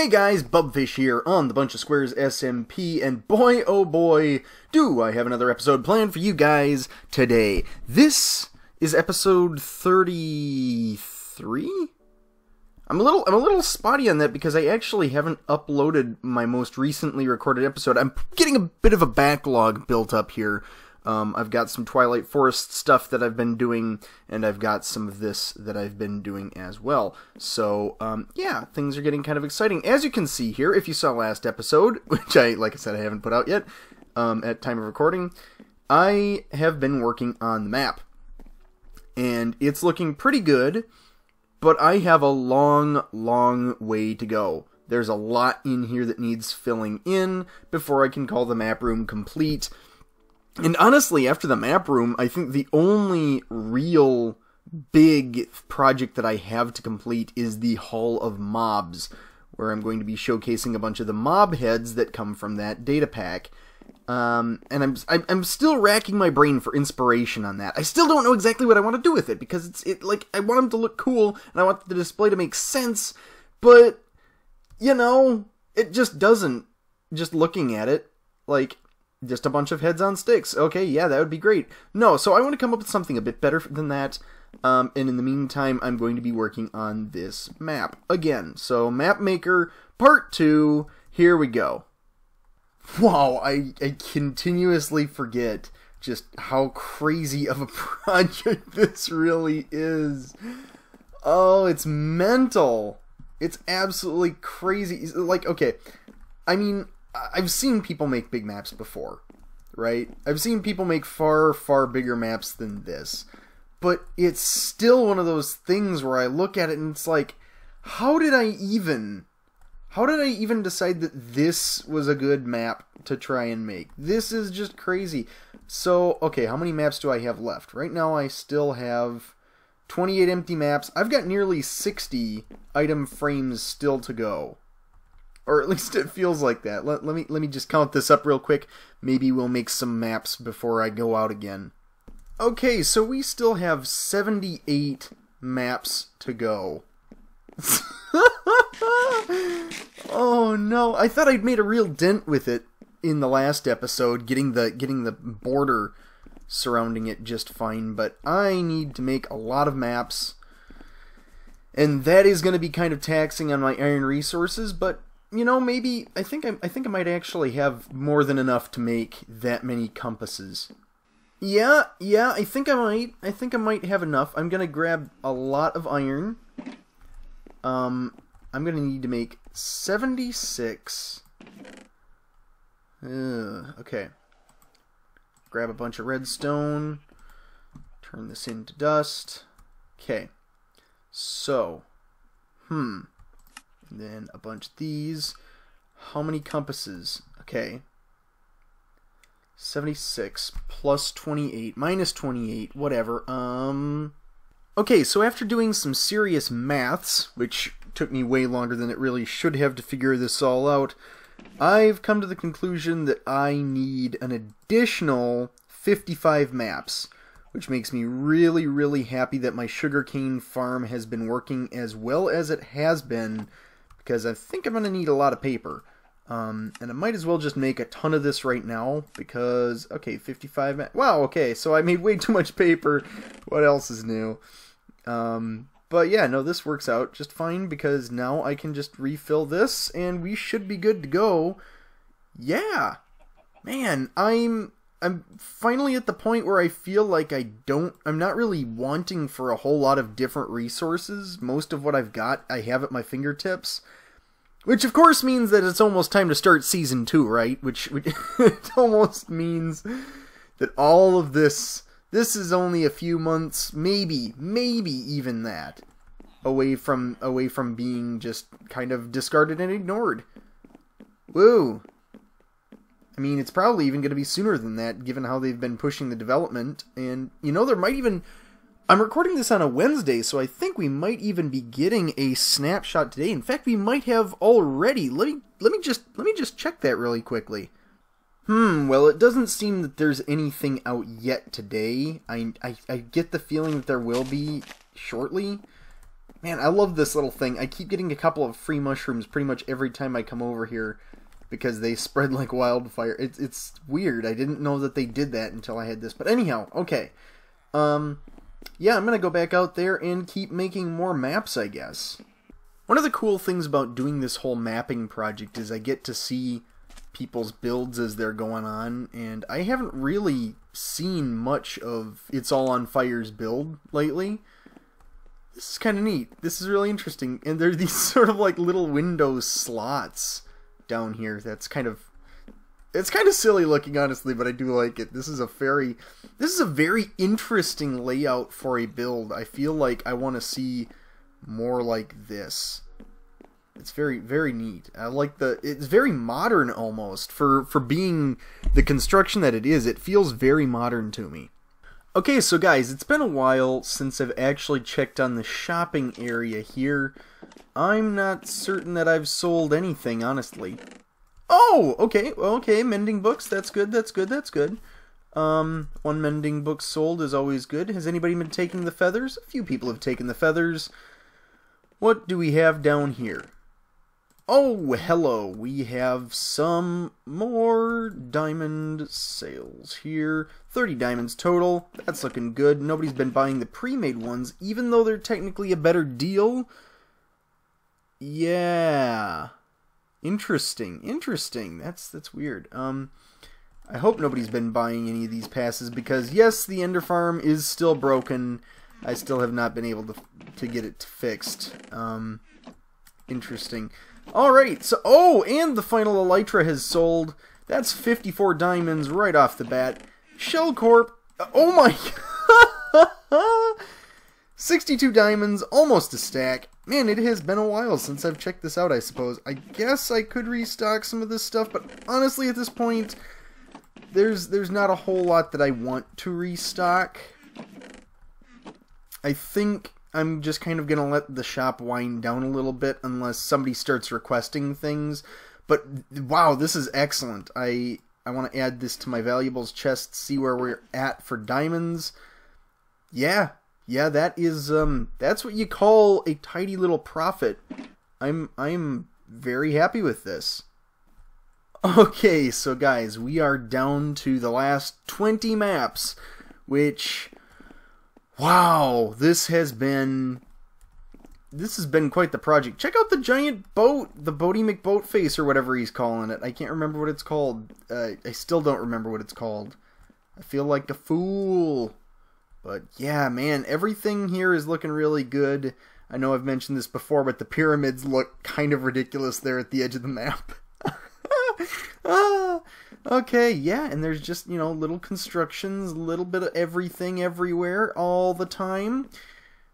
Hey guys, Bubfish here on the BunchaSquares SMP, and boy oh boy, do I have another episode planned for you guys today. This is episode 33? I'm a little spotty on that because I actually haven't uploaded my most recently recorded episode. I'm getting a bit of a backlog built up here. I've got some Twilight Forest stuff that I've been doing, and I've got some of this that I've been doing as well. So, yeah, things are getting kind of exciting. As you can see here, if you saw last episode, which like I said, I haven't put out yet, at time of recording, I have been working on the map. And it's looking pretty good, but I have a long way to go. There's a lot in here that needs filling in before I can call the map room complete. And honestly, after the map room, I think the only real big project that I have to complete is the Hall of Mobs, where I'm going to be showcasing a bunch of the mob heads that come from that data pack. And I'm still racking my brain for inspiration on that. I still don't know exactly what I want to do with it, because like, I want them to look cool, and I want the display to make sense, but, you know, it just doesn't. Just looking at it, like, just a bunch of heads on sticks. Okay, yeah, that would be great. No, so I want to come up with something a bit better than that. And in the meantime, I'm going to be working on this map again. So, Map Maker Part 2, here we go. Wow, I continuously forget just how crazy of a project this really is. Oh, it's mental. It's absolutely crazy. Like, okay, I mean, I've seen people make big maps before, right? I've seen people make far bigger maps than this. But it's still one of those things where I look at it and it's like, how did I even decide that this was a good map to try and make? This is just crazy. So, okay, how many maps do I have left? Right now I still have 28 empty maps. I've got nearly 60 item frames still to go. Or at least it feels like that. Let me just count this up real quick. Maybe we'll make some maps before I go out again. Okay, so we still have 78 maps to go. Oh no, I thought I'd made a real dent with it in the last episode, getting the border surrounding it just fine, but I need to make a lot of maps. And that is going to be kind of taxing on my iron resources, but you know, maybe I think I might actually have more than enough to make that many compasses. Yeah, I think I might. I think I might have enough. I'm gonna grab a lot of iron. I'm gonna need to make 76. Okay. Grab a bunch of redstone. Turn this into dust. Okay. So, and then a bunch of these. How many compasses? Okay. 76 plus 28 minus 28, whatever. Okay, so after doing some serious maths, which took me way longer than it really should have to figure this all out, I've come to the conclusion that I need an additional 55 maps, which makes me really happy that my sugarcane farm has been working as well as it has been, because I think I'm going to need a lot of paper. And I might as well just make a ton of this right now, because, okay, 55, wow, okay, so I made way too much paper. What else is new? But yeah, no, this works out just fine, because now I can just refill this, and we should be good to go. Yeah! Man, I'm finally at the point where I feel like I'm not really wanting for a whole lot of different resources. Most of what I've got, I have at my fingertips. Which, of course, means that it's almost time to start Season 2, right? Which it almost means that all of this is only a few months, maybe even that, away from being just kind of discarded and ignored. Woo! I mean, it's probably even going to be sooner than that, given how they've been pushing the development. And, you know, there might even... I'm recording this on a Wednesday, so I think we might even be getting a snapshot today. In fact, we might have already. Let me just check that really quickly. Well, it doesn't seem that there's anything out yet today. I get the feeling that there will be shortly. Man, I love this little thing. I keep getting a couple of free mushrooms pretty much every time I come over here because they spread like wildfire. It's weird. I didn't know that they did that until I had this. But anyhow, okay. Yeah, I'm going to go back out there and keep making more maps, I guess. One of the cool things about doing this whole mapping project is I get to see people's builds as they're going on, and I haven't really seen much of It's All on Fire's build lately. This is kind of neat. This is really interesting. And there are these sort of like little window slots down here. That's kind of... It's kind of silly looking, honestly, but I do like it. This is a very interesting layout for a build. I feel like I want to see more like this. It's very, very neat. I like it's very modern almost for being the construction that it is. It feels very modern to me. Okay, so guys, it's been a while since I've actually checked on the shopping area here. I'm not certain that I've sold anything, honestly. Oh, okay, well, okay, mending books, that's good, that's good, that's good. One mending book sold is always good. Has anybody been taking the feathers? A few people have taken the feathers. What do we have down here? Oh, hello, we have some more diamond sales here. 30 diamonds total. That's looking good. Nobody's been buying the pre-made ones, even though they're technically a better deal. Yeah. Interesting. Interesting. That's weird. I hope nobody's been buying any of these passes, because yes, the Ender Farm is still broken. I still have not been able to get it fixed. Interesting. Alright, so, oh, and the final Elytra has sold. That's 54 diamonds right off the bat. Shell Corp, oh my, 62 diamonds, almost a stack. Man, it has been a while since I've checked this out, I suppose. I guess I could restock some of this stuff, but honestly, at this point, there's not a whole lot that I want to restock. I think I'm just kind of going to let the shop wind down a little bit unless somebody starts requesting things. But, wow, this is excellent. I want to add this to my valuables chest, see where we're at for diamonds. Yeah, that is, that's what you call a tidy little profit. I'm very happy with this. Okay, so guys, we are down to the last 20 maps, which... Wow, this has been quite the project. Check out the giant boat, the Boaty McBoatface or whatever he's calling it. I can't remember what it's called. I still don't remember what it's called. I feel like a fool. But yeah, man, everything here is looking really good. I know I've mentioned this before, but the pyramids look kind of ridiculous there at the edge of the map. Okay, yeah, and there's just, you know, little constructions, a little bit of everything everywhere all the time.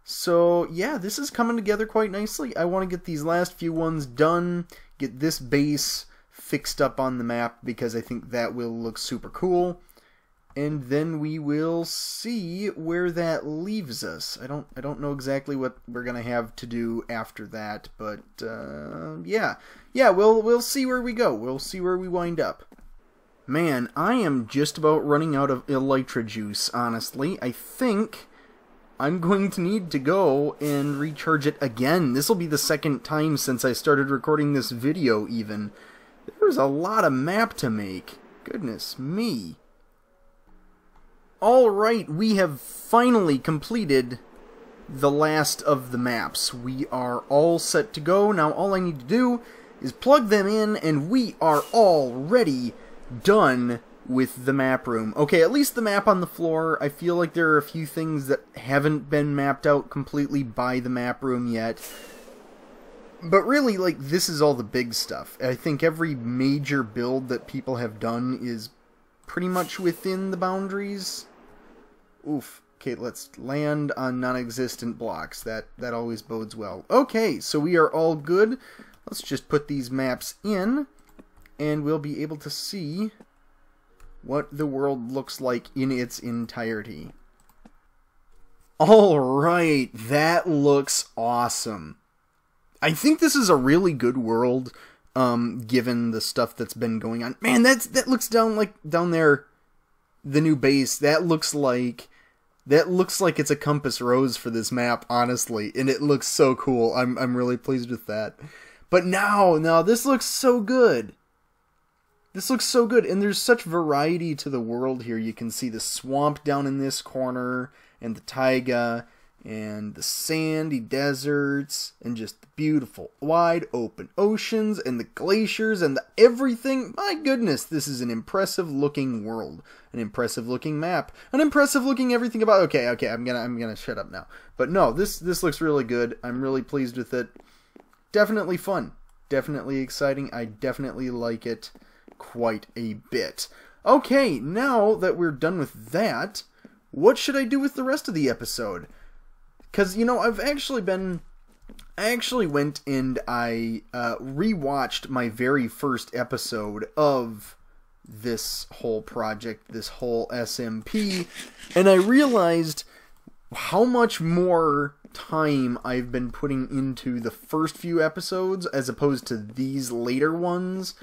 So, yeah, this is coming together quite nicely. I want to get these last few ones done, get this base fixed up on the map, because I think that will look super cool. And then we will see where that leaves us. I don't know exactly what we're gonna have to do after that, but yeah, we'll see where we go. We'll see where we wind up. Man, I am just about running out of Elytra juice, honestly. I think I'm going to need to go and recharge it again. This will be the second time since I started recording this video, even. There's a lot of map to make. Goodness me. Alright, we have finally completed the last of the maps. We are all set to go. Now all I need to do is plug them in, and we are already done with the map room. Okay, at least the map on the floor. I feel like there are a few things that haven't been mapped out completely by the map room yet. But really, like, this is all the big stuff. I think every major build that people have done is pretty much within the boundaries. Oof. Okay, let's land on non-existent blocks. That always bodes well. Okay, so we are all good. Let's just put these maps in, and we'll be able to see what the world looks like in its entirety. Alright, that looks awesome. I think this is a really good world, given the stuff that's been going on. Man, that looks down there, the new base, that looks like That looks like it's a compass rose for this map, honestly, and it looks so cool. I'm really pleased with that. But now this looks so good. This looks so good, and there's such variety to the world here. You can see the swamp down in this corner, and the taiga, and the sandy deserts, and just the beautiful wide open oceans, and the glaciers, and the everything. My goodness, this is an impressive looking world, an impressive looking map, an impressive looking everything about. Okay, I'm gonna shut up now. But no, this looks really good. I'm really pleased with it. Definitely fun, definitely exciting. I definitely like it quite a bit. Okay, now that we're done with that, what should I do with the rest of the episode? Because, you know, I actually went and I rewatched my very first episode of this whole project, this whole SMP, and I realized how much more time I've been putting into the first few episodes as opposed to these later ones.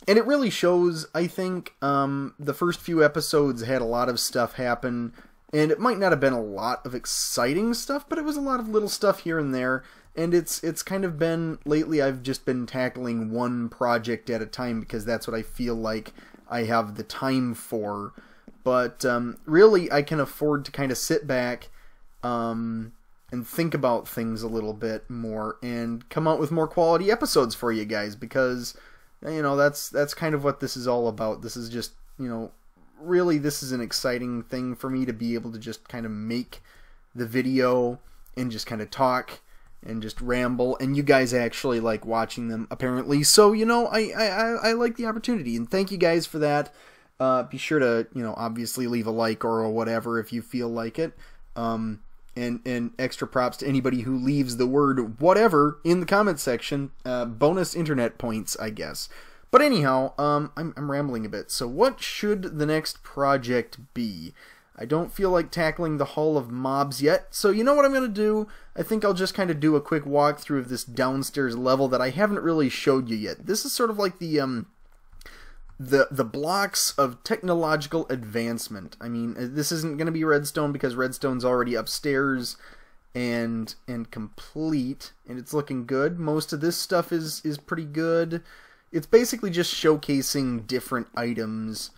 And it really shows, I think. The first few episodes had a lot of stuff happen, and it might not have been a lot of exciting stuff, but it was a lot of little stuff here and there, and it's kind of been, lately I've just been tackling one project at a time because that's what I feel like I have the time for. But really, I can afford to kind of sit back and think about things a little bit more and come out with more quality episodes for you guys, because, you know, that's kind of what this is all about. This is just, you know, really this is an exciting thing for me to be able to just kind of make the video and just kind of talk and just ramble, and you guys actually like watching them, apparently. So, you know, I like the opportunity, and thank you guys for that. Be sure to, you know, obviously leave a like or whatever if you feel like it. And extra props to anybody who leaves the word whatever in the comment section. Bonus internet points, I guess. But anyhow, I'm rambling a bit. So what should the next project be? I don't feel like tackling the Hall of Mobs yet. So you know what I'm going to do? I think I'll just kind of do a quick walkthrough of this downstairs level that I haven't really showed you yet. This is sort of like the blocks of technological advancement. I mean, this isn't going to be redstone because redstone's already upstairs and complete, and it's looking good. Most of this stuff is pretty good. It's basically just showcasing different items.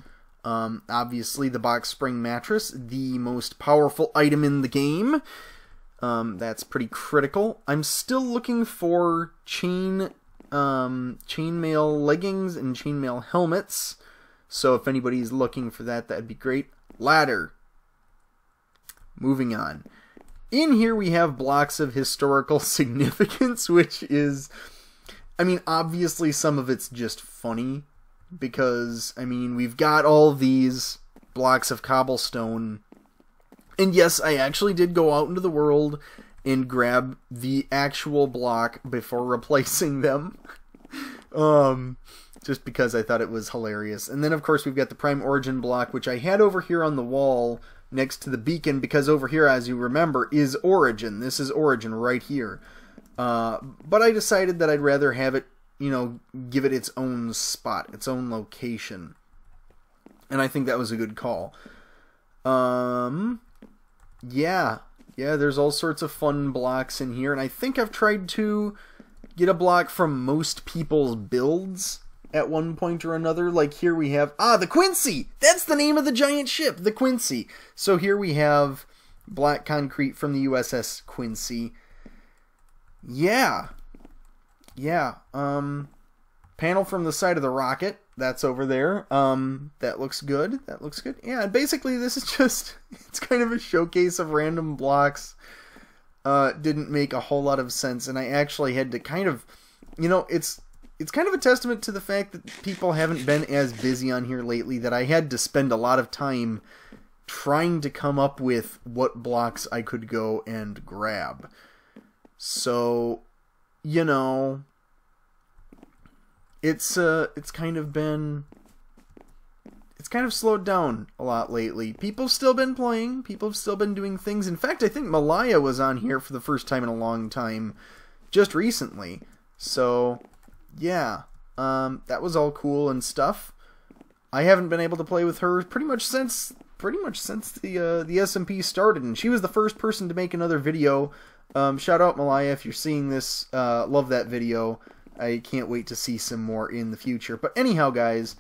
Obviously, the box spring mattress, the most powerful item in the game. That's pretty critical. I'm still looking for chainmail leggings and chainmail helmets, so if anybody's looking for that, that'd be great. Ladder. Moving on. In here we have blocks of historical significance, which is, I mean, obviously some of it's just funny, because, I mean, we've got all these blocks of cobblestone, and yes, I actually did go out into the world and grab the actual block before replacing them. Just because I thought it was hilarious. And then, of course, we've got the Prime Origin block, which I had over here on the wall next to the beacon, because over here, as you remember, is Origin. This is Origin right here. But I decided that I'd rather have it, you know, give it its own spot, its own location. And I think that was a good call. Yeah, there's all sorts of fun blocks in here, and I think I've tried to get a block from most people's builds at one point or another. Like here we have, the Quincy! That's the name of the giant ship, the Quincy. So here we have black concrete from the USS Quincy. Yeah. Panel from the side of the rocket. That's over there. That looks good. Yeah, and basically this is just, it's kind of a showcase of random blocks. Didn't make a whole lot of sense, and I actually had to kind of, you know, it's kind of a testament to the fact that people haven't been as busy on here lately, that I had to spend a lot of time trying to come up with what blocks I could go and grab. So, you know, it's kind of slowed down a lot lately. People have still been playing. People have still been doing things. In fact, I think Malaya was on here for the first time in a long time just recently. So, yeah. That was all cool and stuff. I haven't been able to play with her pretty much since pretty much since the SMP started, and she was the first person to make another video. Shout out Malaya if you're seeing this. Love that video. I can't wait to see some more in the future. But anyhow, guys,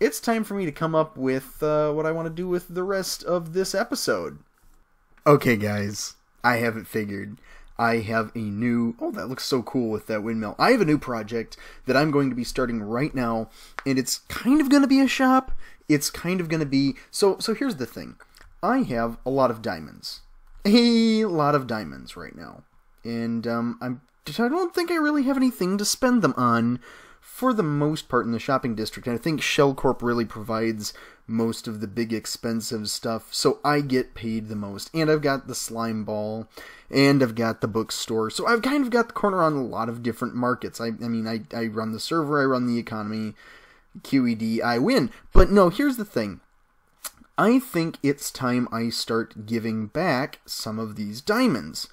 it's time for me to come up with what I want to do with the rest of this episode. Okay, guys, I have it figured. I have a new... Oh, that looks so cool with that windmill. I have a new project that I'm going to be starting right now, and it's kind of going to be a shop. It's kind of going to be... So here's the thing. I have a lot of diamonds. A lot of diamonds right now. And I don't think I really have anything to spend them on for the most part in the shopping district. And I think Shell Corp really provides most of the big expensive stuff, so I get paid the most. And I've got the slime ball, and I've got the bookstore. So I've kind of got the corner on a lot of different markets. I mean, I run the server, I run the economy, QED, I win. But no, here's the thing. I think it's time I start giving back some of these diamonds.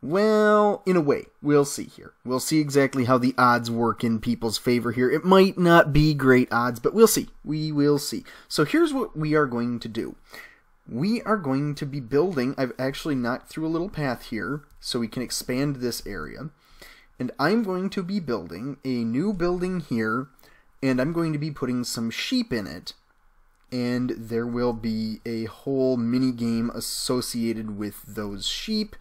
Well, in a way, we'll see here. We'll see exactly how the odds work in people's favor here. It might not be great odds, but we'll see. We will see. So here's what we are going to do. We are going to be building... I've actually knocked through a little path here so we can expand this area. And I'm going to be building a new building here, and I'm going to be putting some sheep in it. And there will be a whole mini game associated with those sheep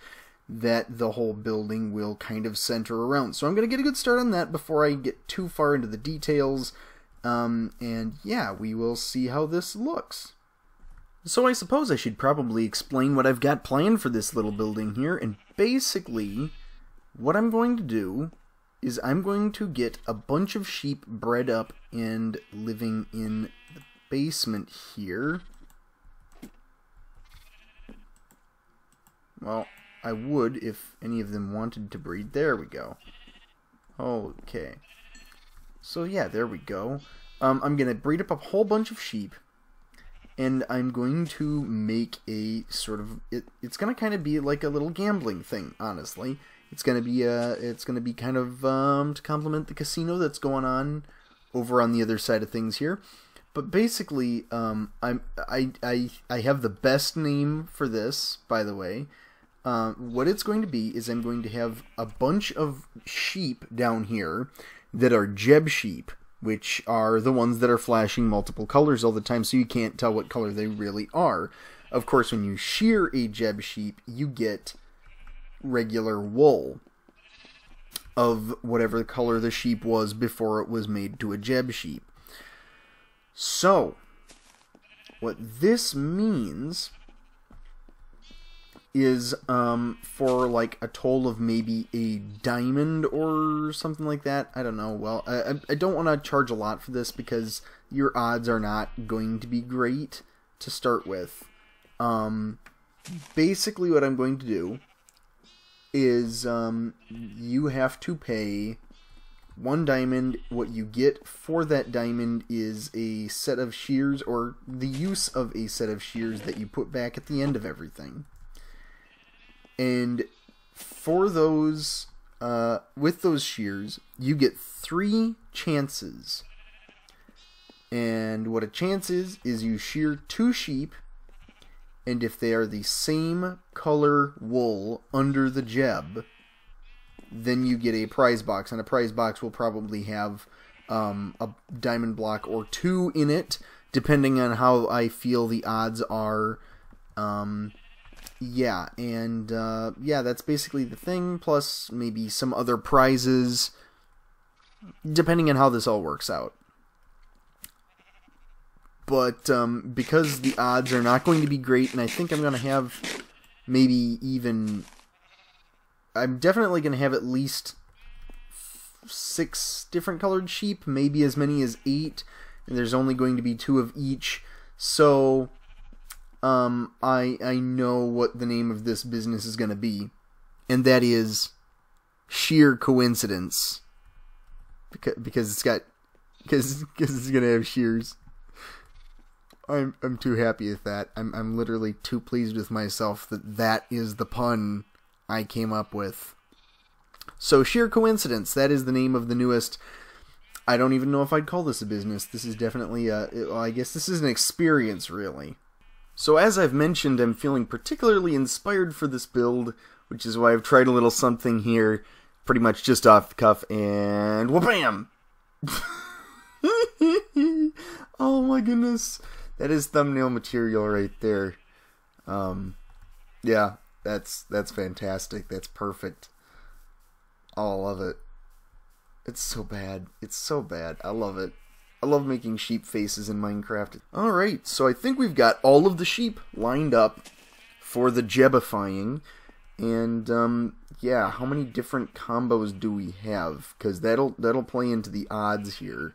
that the whole building will kind of center around. So I'm going to get a good start on that before I get too far into the details. And yeah, we will see how this looks. So I suppose I should probably explain what I've got planned for this little building here. And basically, what I'm going to do is I'm going to get a bunch of sheep bred up and living in the basement here. Well, I would if any of them wanted to breed. There we go. Okay. So yeah, there we go. I'm going to breed up a whole bunch of sheep. And I'm going to make a sort of... It's going to kind of be like a little gambling thing, honestly. It's going to be kind of to complement the casino that's going on over on the other side of things here. But basically, I have the best name for this, by the way. What it's going to be is I'm going to have a bunch of sheep down here that are Jeb sheep, which are the ones that are flashing multiple colors all the time, so you can't tell what color they really are. Of course, when you shear a Jeb sheep, you get regular wool of whatever color the sheep was before it was made to a Jeb sheep. So, what this means is for like a toll of maybe a diamond or something like that. I don't know. Well, I don't want to charge a lot for this because your odds are not going to be great to start with. Basically what I'm going to do is you have to pay 1 diamond. What you get for that diamond is a set of shears, or the use of a set of shears that you put back at the end of everything. And for those, with those shears, you get 3 chances. And what a chance is you shear 2 sheep, and if they are the same color wool under the jeb, then you get a prize box. And a prize box will probably have a diamond block or 2 in it, depending on how I feel the odds are. Yeah, and yeah, that's basically the thing, plus maybe some other prizes, depending on how this all works out. But because the odds are not going to be great, and I think I'm going to have maybe even... I'm definitely going to have at least 6 different colored sheep, maybe as many as 8, and there's only going to be 2 of each, so... I know what the name of this business is going to be, and that is sheer coincidence, because it's got, because it's going to have shears. I'm too happy with that. I'm literally too pleased with myself that is the pun I came up with. So sheer coincidence, that is the name of the newest. I don't even know if I'd call this a business. This is definitely well, I guess this is an experience, really. So as I've mentioned, I'm feeling particularly inspired for this build, which is why I've tried a little something here, pretty much just off the cuff, and wha-bam! Oh my goodness, that is thumbnail material right there. Yeah, that's fantastic. That's perfect. Oh, I love it. It's so bad. It's so bad. I love it. I love making sheep faces in Minecraft. Alright, so I think we've got all of the sheep lined up for the jebifying. And, yeah, how many different combos do we have? Because that'll play into the odds here.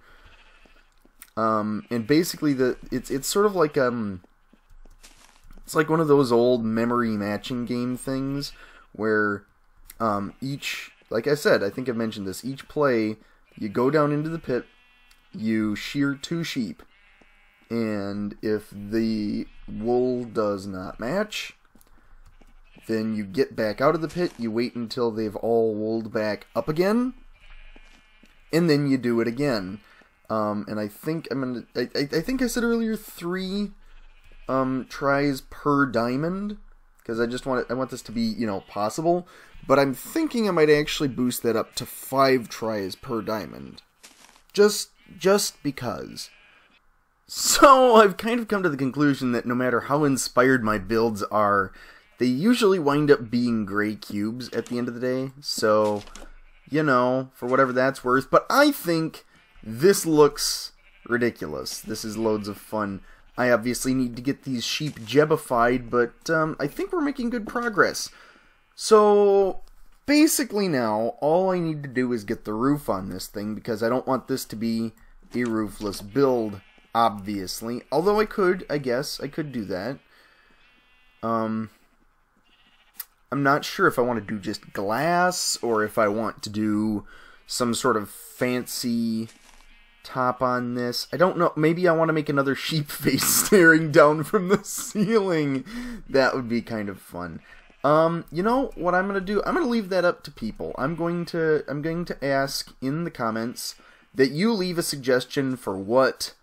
And basically, it's sort of like, it's like one of those old memory matching game things where, like I said, I think I mentioned this, each play, you go down into the pit, you shear 2 sheep, and if the wool does not match, then you get back out of the pit, you wait until they've all wooled back up again, and then you do it again. And I think I think I said earlier 3 tries per diamond, because I want this to be, you know, possible, but I'm thinking I might actually boost that up to 5 tries per diamond. Just because. So I've kind of come to the conclusion that no matter how inspired my builds are, they usually wind up being gray cubes at the end of the day. So, you know, for whatever that's worth. But I think this looks ridiculous. This is loads of fun. I obviously need to get these sheep jebified, but I think we're making good progress. So basically now, all I need to do is get the roof on this thing, because I don't want this to be a roofless build, obviously. Although I guess I could do that. I'm not sure if I want to do just glass, or if I want to do some sort of fancy top on this. I don't know. Maybe I want to make another sheep face staring down from the ceiling. That would be kind of fun. You know what I'm gonna do? I'm gonna leave that up to people. I'm going to ask in the comments that you leave a suggestion for what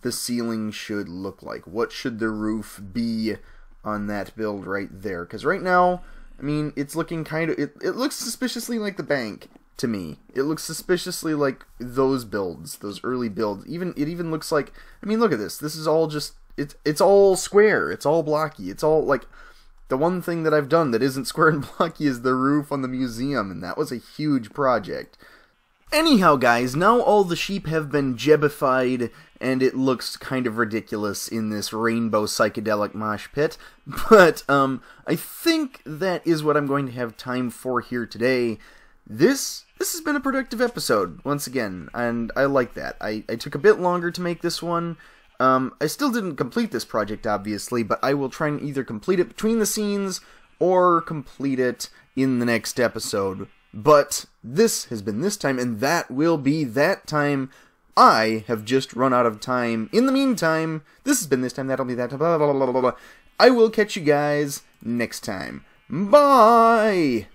the ceiling should look like. What should the roof be on that build right there? Because right now, I mean, it's looking kind of, it looks suspiciously like the bank to me. It looks suspiciously like those builds, those early builds. It even looks like, I mean, look at this. This is all just, it's all square. It's all blocky. It's all like, the one thing that I've done that isn't square and blocky is the roof on the museum, and that was a huge project. Anyhow, guys, now all the sheep have been jebified, and it looks kind of ridiculous in this rainbow psychedelic mosh pit. But, I think that is what I'm going to have time for here today. This has been a productive episode, once again, and I like that. I took a bit longer to make this one. I still didn't complete this project, obviously, but I will try and either complete it between the scenes, or complete it in the next episode. But this has been this time, and that will be that time. I have just run out of time. In the meantime, this has been this time, that'll be that time, blah, blah, blah, blah, blah. I will catch you guys next time. Bye!